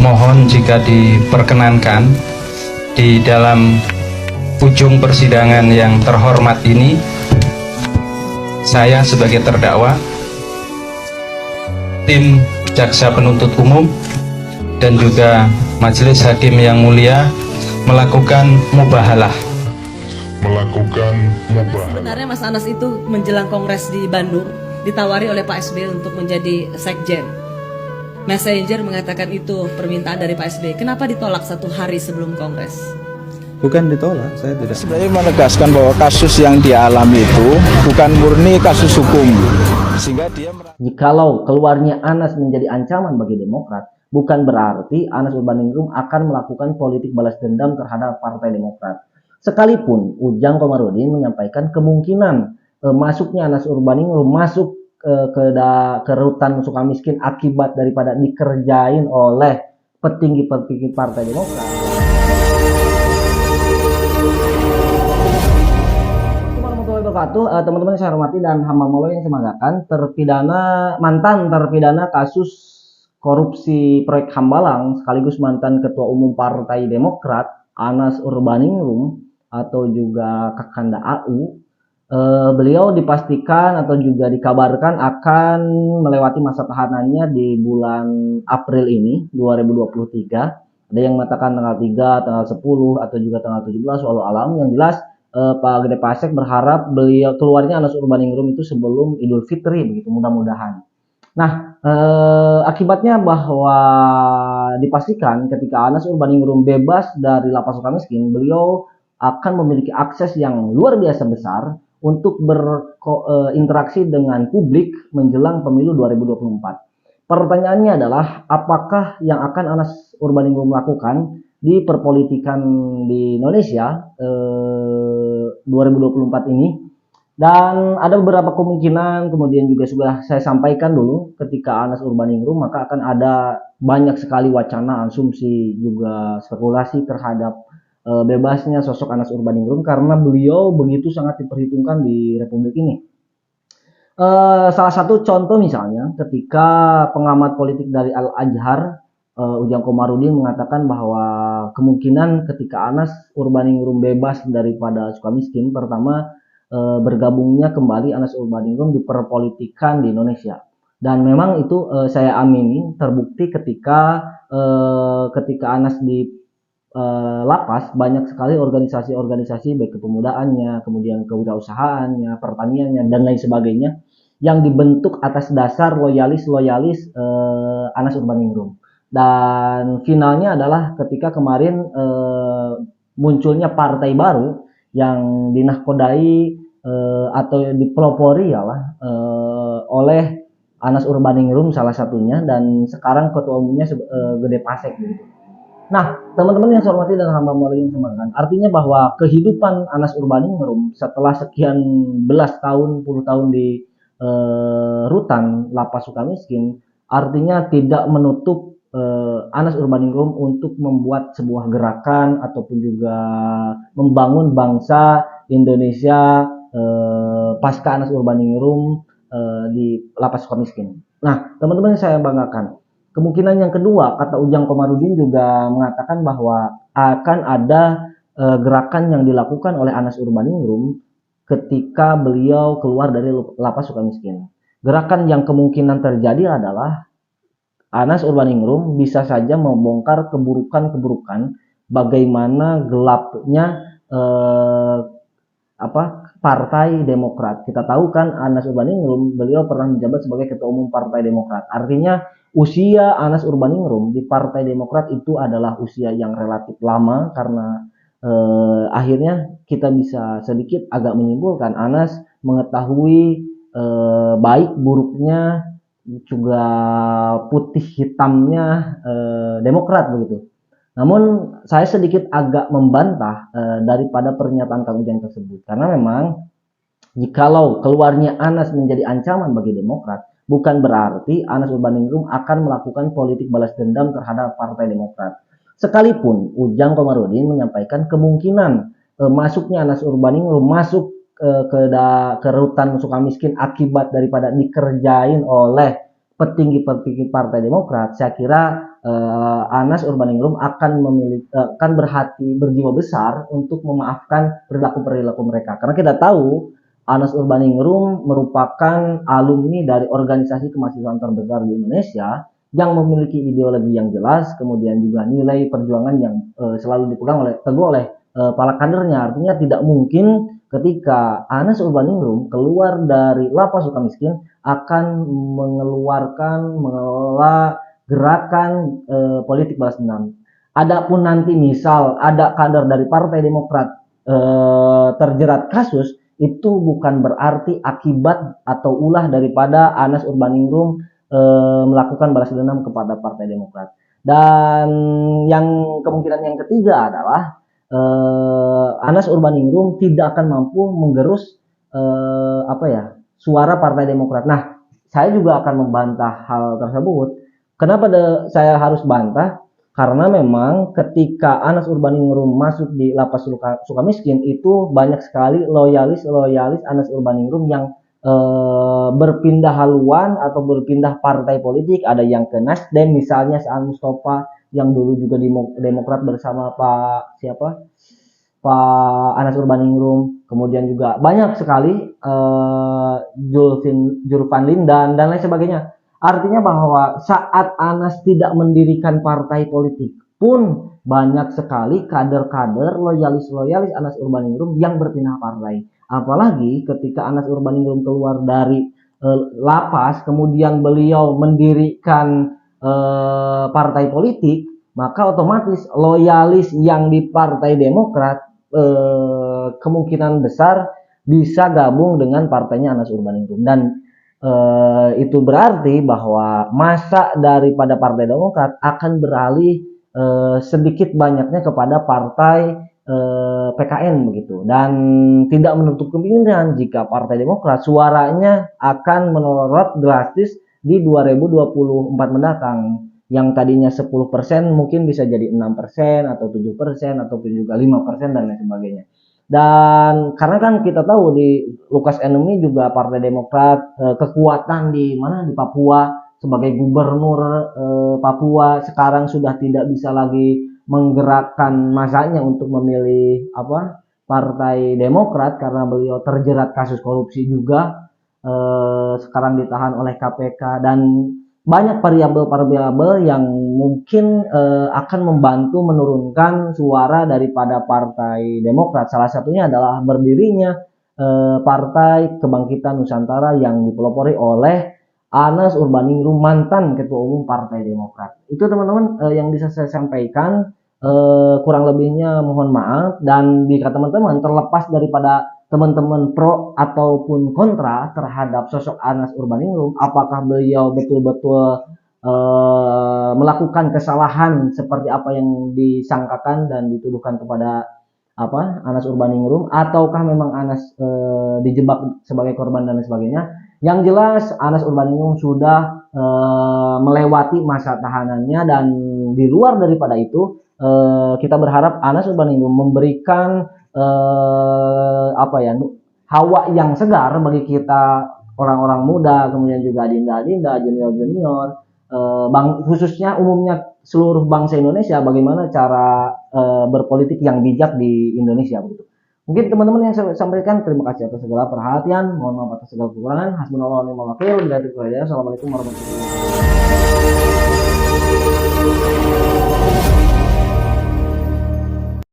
Mohon jika diperkenankan di dalam ujung persidangan yang terhormat ini, saya sebagai terdakwa, tim jaksa penuntut umum, dan juga majelis hakim yang mulia melakukan mubahalah. Sebenarnya Mas Anas itu menjelang kongres di Bandung ditawari oleh Pak SBY untuk menjadi sekjen. Messenger mengatakan itu permintaan dari Pak SBY. Kenapa ditolak 1 hari sebelum kongres? Bukan ditolak, saya tidak. Sebenarnya menegaskan bahwa kasus yang dialami itu bukan murni kasus hukum, sehingga dia jikalau keluarnya Anas menjadi ancaman bagi Demokrat, bukan berarti Anas Urbaningrum akan melakukan politik balas dendam terhadap Partai Demokrat. Sekalipun Ujang Komarudin menyampaikan kemungkinan masuknya Anas Urbaningrum masuk ke rutan Sukamiskin akibat daripada dikerjain oleh petinggi-petinggi Partai Demokrat. Teman-teman saya hormati dan hamba Allah yang saya banggakan, mantan terpidana kasus korupsi proyek Hambalang sekaligus mantan ketua umum Partai Demokrat Anas Urbaningrum atau juga Kakanda AU, beliau dipastikan atau juga dikabarkan akan melewati masa tahanannya di bulan April ini 2023. Ada yang mengatakan tanggal 3, tanggal 10 atau juga tanggal 17, walau alam. Yang jelas Pak Gede Pasek berharap beliau keluarnya Anas Urbaningrum itu sebelum Idul Fitri, begitu mudah-mudahan. Nah, akibatnya bahwa dipastikan ketika Anas Urbaningrum bebas dari lapas Sukamiskin, beliau akan memiliki akses yang luar biasa besar untuk berinteraksi dengan publik menjelang pemilu 2024. Pertanyaannya adalah apakah yang akan Anas Urbaningrum lakukan di perpolitikan di Indonesia 2024 ini. Dan ada beberapa kemungkinan, kemudian juga sudah saya sampaikan dulu ketika Anas Urbaningrum, maka akan ada banyak sekali wacana, asumsi, juga spekulasi terhadap bebasnya sosok Anas Urbaningrum karena beliau begitu sangat diperhitungkan di Republik ini. Salah satu contoh misalnya ketika pengamat politik dari Al-Azhar, Ujang Komarudin mengatakan bahwa kemungkinan ketika Anas Urbaningrum bebas daripada Sukamiskin, pertama bergabungnya kembali Anas Urbaningrum di perpolitikan di Indonesia. Dan memang itu saya amini terbukti ketika Anas di lapas, banyak sekali organisasi-organisasi baik kepemudaannya, kemudian kewirausahaannya, pertaniannya, dan lain sebagainya yang dibentuk atas dasar loyalis Anas Urbaningrum. Dan finalnya adalah ketika kemarin munculnya partai baru yang dinahkodai atau dipelopori oleh Anas Urbaningrum salah satunya, dan sekarang ketua umumnya Gede Pasek gitu. Nah, teman-teman yang saya hormati dan hamba Allah yang saya banggakan, artinya bahwa kehidupan Anas Urbaningrum setelah sekian belas tahun, puluh tahun di rutan lapas Sukamiskin, artinya tidak menutup Anas Urbaningrum untuk membuat sebuah gerakan ataupun juga membangun bangsa Indonesia pasca Anas Urbaningrum di lapas Sukamiskin. Nah, teman-teman yang saya banggakan, kemungkinan yang kedua, kata Ujang Komarudin juga mengatakan bahwa akan ada gerakan yang dilakukan oleh Anas Urbaningrum ketika beliau keluar dari lapas Sukamiskin. Gerakan yang kemungkinan terjadi adalah Anas Urbaningrum bisa saja membongkar keburukan-keburukan bagaimana gelapnya Partai Demokrat. Kita tahu kan Anas Urbaningrum beliau pernah menjabat sebagai ketua umum Partai Demokrat. Artinya usia Anas Urbaningrum di Partai Demokrat itu adalah usia yang relatif lama karena akhirnya kita bisa sedikit agak menyimpulkan Anas mengetahui baik buruknya juga putih hitamnya Demokrat begitu. Namun saya sedikit agak membantah daripada pernyataan Kang Ujang tersebut, karena memang jikalau keluarnya Anas menjadi ancaman bagi Demokrat, bukan berarti Anas Urbaningrum akan melakukan politik balas dendam terhadap Partai Demokrat. Sekalipun Ujang Komarudin menyampaikan kemungkinan masuknya Anas Urbaningrum masuk ke rutan Sukamiskin akibat daripada dikerjain oleh petinggi-petinggi Partai Demokrat, saya kira Anas Urbaningrum akan berjiwa besar untuk memaafkan perilaku mereka. Karena kita tahu Anas Urbaningrum merupakan alumni dari organisasi kemahasiswaan terbesar di Indonesia yang memiliki ideologi yang jelas, kemudian juga nilai perjuangan yang selalu dipegang teguh oleh para kadernya. Artinya tidak mungkin ketika Anas Urbaningrum keluar dari lapas Sukamiskin akan mengelola gerakan politik balas dendam. Adapun nanti misal ada kader dari Partai Demokrat terjerat kasus, itu bukan berarti akibat atau ulah daripada Anas Urbaningrum melakukan balas dendam kepada Partai Demokrat. Dan yang kemungkinan yang ketiga adalah Anas Urbaningrum tidak akan mampu menggerus suara Partai Demokrat. Nah, saya juga akan membantah hal tersebut. Kenapa saya harus bantah? Karena memang ketika Anas Urbaningrum masuk di lapas Sukamiskin, itu banyak sekali loyalis Anas Urbaningrum yang berpindah haluan atau berpindah partai politik. Ada yang ke Nasdem misalnya, Saan Mustafa yang dulu juga di Demokrat bersama Pak Urbaningrum. Kemudian juga banyak sekali Julvan dan lain sebagainya. Artinya bahwa saat Anas tidak mendirikan partai politik pun banyak sekali kader-kader loyalis Anas Urbaningrum yang berpindah partai. Apalagi ketika Anas Urbaningrum keluar dari lapas, kemudian beliau mendirikan partai politik, maka otomatis loyalis yang di Partai Demokrat kemungkinan besar bisa gabung dengan partainya Anas Urbaningrum. Dan itu berarti bahwa masa daripada Partai Demokrat akan beralih sedikit banyaknya kepada partai PKN begitu, dan tidak menutup kemungkinan jika Partai Demokrat suaranya akan melorot drastis di 2024 mendatang, yang tadinya 10% mungkin bisa jadi 6% atau 7% ataupun juga 5% dan lain sebagainya. Dan karena kan kita tahu di Lukas NMI juga Partai Demokrat kekuatan di Papua sebagai gubernur Papua sekarang sudah tidak bisa lagi menggerakkan masanya untuk memilih Partai Demokrat karena beliau terjerat kasus korupsi juga, sekarang ditahan oleh KPK, dan banyak variabel-variabel yang mungkin akan membantu menurunkan suara daripada Partai Demokrat. Salah satunya adalah berdirinya Partai Kebangkitan Nusantara yang dipelopori oleh Anas Urbaningrum, mantan Ketua Umum Partai Demokrat. Itu teman-teman yang bisa saya sampaikan. Kurang lebihnya mohon maaf, dan jika teman-teman terlepas daripada teman-teman pro ataupun kontra terhadap sosok Anas Urbaningrum, apakah beliau betul-betul melakukan kesalahan seperti apa yang disangkakan dan dituduhkan kepada Anas Urbaningrum, ataukah memang Anas dijebak sebagai korban dan lain sebagainya. Yang jelas Anas Urbaningrum sudah melewati masa tahanannya, dan di luar daripada itu kita berharap Anas Urbaningrum memberikan hawa yang segar bagi kita orang-orang muda, kemudian juga adinda-adinda, junior-junior, khususnya umumnya seluruh bangsa Indonesia, bagaimana cara berpolitik yang bijak di Indonesia begitu. Mungkin teman-teman yang saya sampaikan, terima kasih atas segala perhatian, mohon maaf atas segala kekurangan. Hasbunallahu wa ni'mal wakil. Assalamualaikum warahmatullahi wabarakatuh.